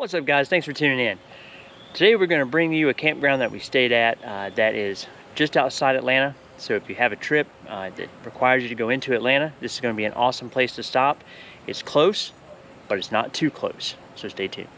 What's up, guys? Thanks for tuning in. Today we're going to bring you a campground that we stayed at that is just outside Atlanta. So if you have a trip that requires you to go into Atlanta, this is going to be an awesome place to stop. It's close, but it's not too close, so stay tuned.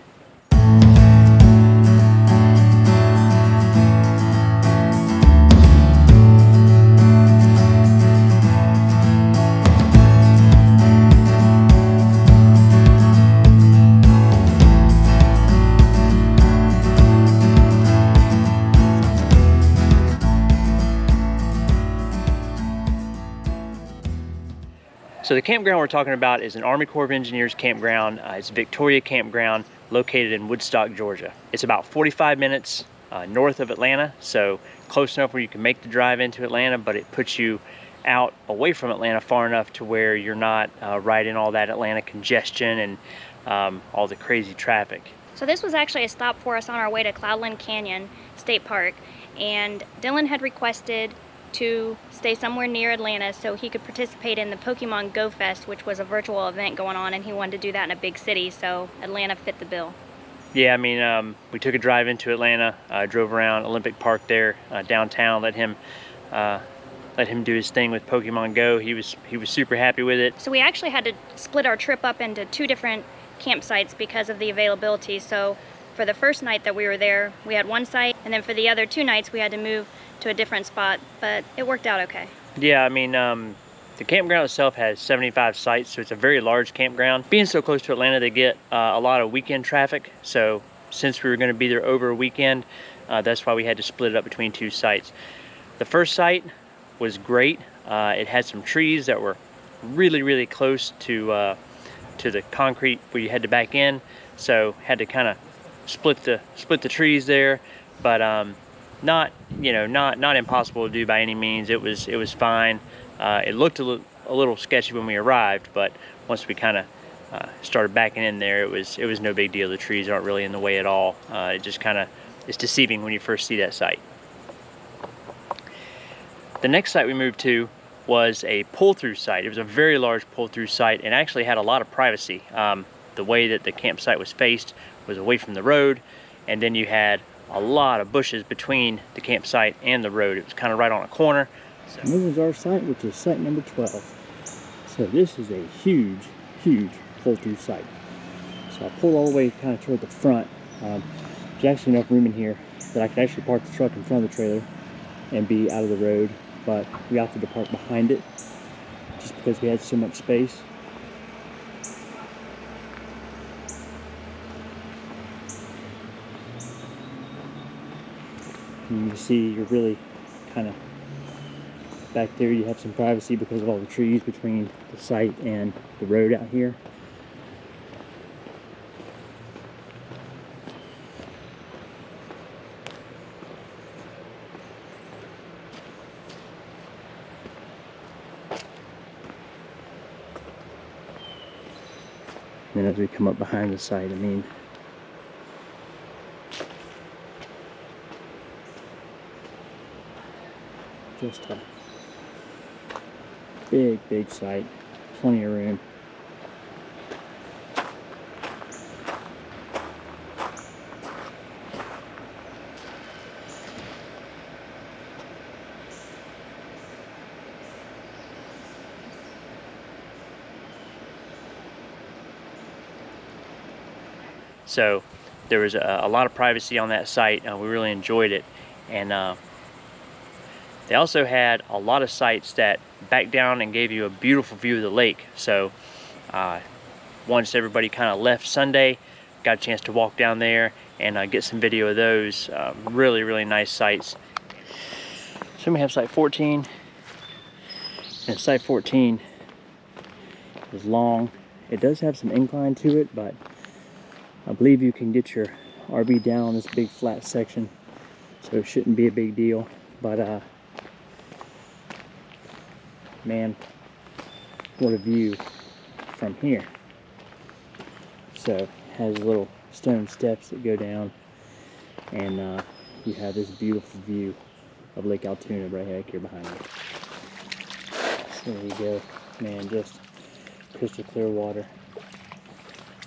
So the campground we're talking about is an Army Corps of Engineers campground. It's Victoria Campground, located in Woodstock, Georgia. It's about 45 minutes north of Atlanta, so close enough where you can make the drive into Atlanta, but it puts you out away from Atlanta far enough to where you're not right in all that Atlanta congestion and all the crazy traffic. So this was actually a stop for us on our way to Cloudland Canyon State Park, and Dylan had requested to stay somewhere near Atlanta so he could participate in the Pokemon Go Fest, which was a virtual event going on, and he wanted to do that in a big city, so Atlanta fit the bill. Yeah, I mean, we took a drive into Atlanta, drove around Olympic Park there, downtown, let him do his thing with Pokemon Go. He was super happy with it. So we actually had to split our trip up into two different campsites because of the availability. So for the first night that we were there, we had one site, and then for the other two nights we had to move to a different spot, but it worked out okay. Yeah, I mean, the campground itself has 75 sites, so it's a very large campground. Being so close to Atlanta, they get a lot of weekend traffic, so since we were going to be there over a weekend, that's why we had to split it up between two sites. The first site was great. It had some trees that were really close to the concrete where you had to back in, so had to kind of split the trees there, but not impossible to do by any means. It was fine. It looked a little sketchy when we arrived, but once we kind of started backing in there, it was no big deal. The trees aren't really in the way at all. It just kind of is deceiving when you first see that site. The next site we moved to was a pull-through site. It was a very large pull-through site and actually had a lot of privacy. The way that the campsite was faced was away from the road, and then you had a lot of bushes between the campsite and the road. It was kind of right on a corner. So this is our site, which is site number 12. So this is a huge pull-through site. So I pulled all the way kind of toward the front. There's actually enough room in here that I could actually park the truck in front of the trailer and be out of the road, but we opted to park behind it just because we had so much space. And you see you're really kind of back there. You have some privacy because of all the trees between the site and the road out here. And then as we come up behind the site, I mean, just a big site, plenty of room. So there was a lot of privacy on that site. We really enjoyed it, and they also had a lot of sites that backed down and gave you a beautiful view of the lake. So once everybody kind of left Sunday, got a chance to walk down there and get some video of those. Really nice sites. So we have site 14, and site 14 is long. It does have some incline to it, but I believe you can get your RV down on this big flat section, so it shouldn't be a big deal. But man, what a view from here. So it has little stone steps that go down, and you have this beautiful view of Lake Allatoona right here behind me. So there you go, man, just crystal clear water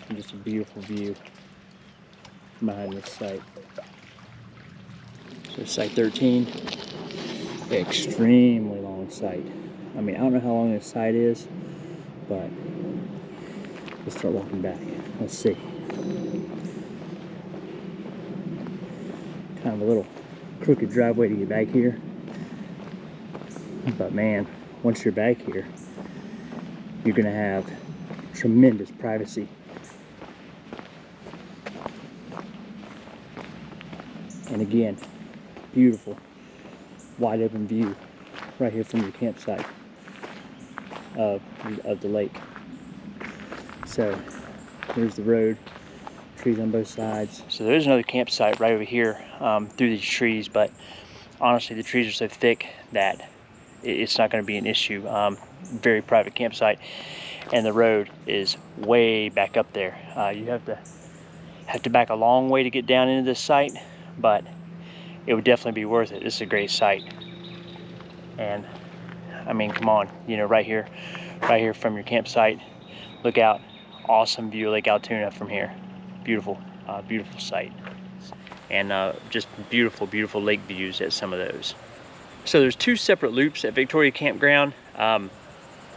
and just a beautiful view. behind this site. So site 13, extremely long site. I mean, I don't know how long this site is, but let's start walking back. Let's see. Kind of a little crooked driveway to get back here. But man, once you're back here, you're gonna have tremendous privacy. And again, beautiful wide open view right here from your campsite of the lake. So there's the road, trees on both sides. So there's another campsite right over here through these trees, but honestly the trees are so thick that it's not going to be an issue. Very private campsite, and the road is way back up there. You have to back a long way to get down into this site, but it would definitely be worth it. This is a great site. And I mean, come on, you know, right here from your campsite, look out, awesome view of Lake Allatoona from here. Beautiful, beautiful site. And just beautiful, beautiful lake views at some of those. So there's two separate loops at Victoria Campground.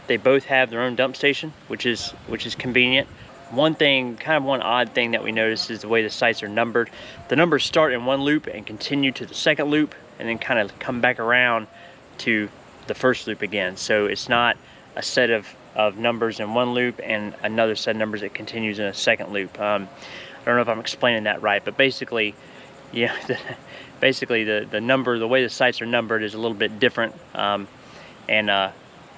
They both have their own dump station, which is convenient. One odd thing that we noticed is the way the sites are numbered. The numbers start in one loop and continue to the second loop, and then kind of come back around to the first loop again. So it's not a set of numbers in one loop and another set of numbers that continues in a second loop. I don't know if I'm explaining that right, but basically, yeah, the number, the way the sites are numbered is a little bit different.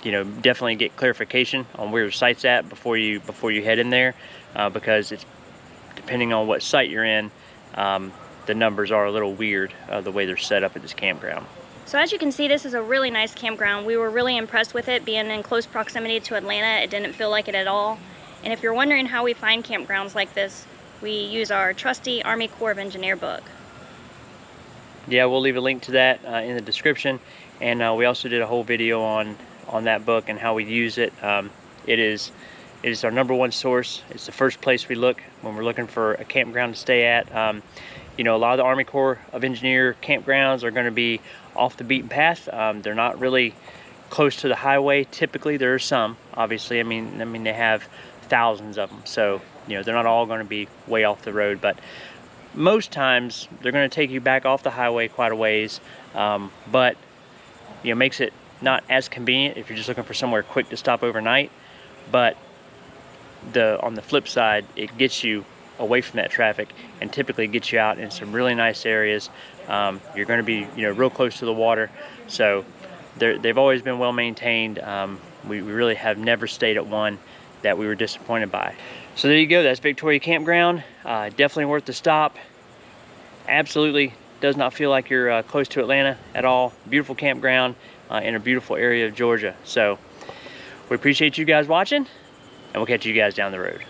You know, definitely get clarification on where your site's at before you head in there, because it's depending on what site you're in, the numbers are a little weird the way they're set up at this campground. So as you can see, this is a really nice campground. We were really impressed with it being in close proximity to Atlanta. It didn't feel like it at all. And if you're wondering how we find campgrounds like this, we use our trusty Army Corps of Engineer book. Yeah, we'll leave a link to that in the description, and we also did a whole video on that book and how we use it. It is our #1 source. It's the first place we look when we're looking for a campground to stay at. You know, a lot of the Army Corps of Engineer campgrounds are going to be off the beaten path. They're not really close to the highway. Typically, there are some. Obviously, I mean they have thousands of them, so you know they're not all going to be way off the road. But most times they're going to take you back off the highway quite a ways. But you know, makes it not as convenient if you're just looking for somewhere quick to stop overnight. But on the flip side, it gets you away from that traffic and typically gets you out in some really nice areas. You're going to be, you know, real close to the water, so they've always been well maintained. We really have never stayed at one that we were disappointed by. So there you go, that's Victoria Campground. Definitely worth the stop. Absolutely does not feel like you're close to Atlanta at all. Beautiful campground in a beautiful area of Georgia. So we appreciate you guys watching, and we'll catch you guys down the road.